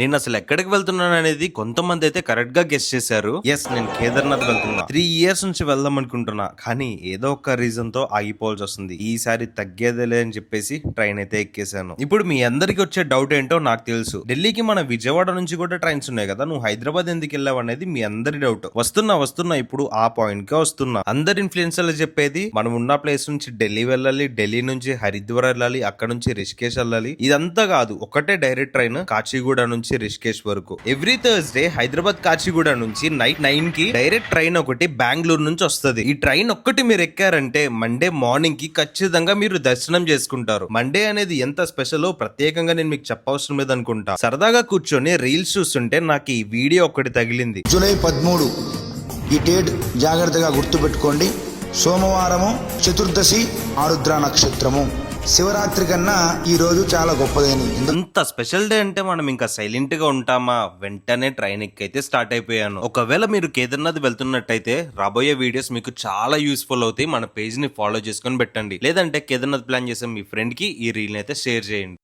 నేను అసలు ఎక్కడికి వెళ్తున్నాను అనేది కొంతమంది అయితే కరెక్ట్ గా గెస్ చేశారు. ఎస్, నేను కేదార్నాథ్ వెళ్తున్నా. 3 years నుంచి వెళ్దాం అనుకుంటున్నా, కానీ ఏదో ఒక రీజన్ తో ఆగిపోవాల్సి వస్తుంది. ఈసారి తగ్గేదేలే అని చెప్పేసి ట్రైన్ అయితే ఎక్కేసాను. ఇప్పుడు మీ అందరికి వచ్చే డౌట్ ఏంటో నాకు తెలుసు. ఢిల్లీకి మన విజయవాడ నుంచి కూడా ట్రైన్స్ ఉన్నాయి కదా, నువ్వు హైదరాబాద్ ఎందుకు వెళ్ళావు అనేది మీ అందరి డౌట్. వస్తున్నా ఇప్పుడు ఆ పాయింట్ కే వస్తున్నా. అందరి ఇన్ఫ్లుయెన్సర్లు చెప్పేది మనం ఉన్న ప్లేస్ నుంచి ఢిల్లీ వెళ్ళాలి, ఢిల్లీ నుంచి హరిద్వార్ వెళ్ళాలి, అక్కడ నుంచి రిషికేష్ వెళ్ళాలి. ఇదంతా కాదు, ఒకటే డైరెక్ట్ ట్రైన్ కాచిగూడ నుంచి రిషికేష్ వరకు. ఎవ్రీ థర్స్డే హైదరాబాద్ కాచిగూడ నుంచి నైట్ 9 కి డైరెక్ట్ ట్రైన్ ఒకటి బెంగళూరు నుంచి వస్తుంది. ఈ ట్రైన్ ఒక్కటి మీరు ఎక్కారంటే మండే మార్నింగ్ కి ఖచ్చితంగా మీరు దర్శనం చేసుకుంటారు. మండే అనేది ఎంత స్పెషల్ ప్రత్యేకంగా నేను మీకు చెప్పవసరం లేదు అనుకుంటా. సరదాగా కూర్చొని రీల్స్ చూస్తుంటే నాకు ఈ వీడియో ఒకటి తగిలింది. జూలై 13 ఈ డేట్ జాగ్రత్తగా గుర్తుపెట్టుకోండి. సోమవారము, చతుర్దశి, ఆరుద్ర నక్షత్రము. శివరాత్రి కన్నా ఈ రోజు చాలా గొప్పదైనది. ఇంత స్పెషల్ డే అంటే మనం ఇంకా సైలెంట్ గా ఉంటామా? వెంటనే ట్రైన్ ఎక్కైతే స్టార్ట్ అయిపోయాను. ఒకవేళ మీరు కేదార్నాథ్ వెళ్తున్నట్టయితే రాబోయే వీడియోస్ మీకు చాలా యూస్ఫుల్ అవుతాయి. మన పేజ్ ని ఫాలో చేసుకొని పెట్టండి. లేదంటే కేదార్నాథ్ ప్లాన్ చేసే మీ ఫ్రెండ్ కి ఈ రీల్ అయితే షేర్ చేయండి.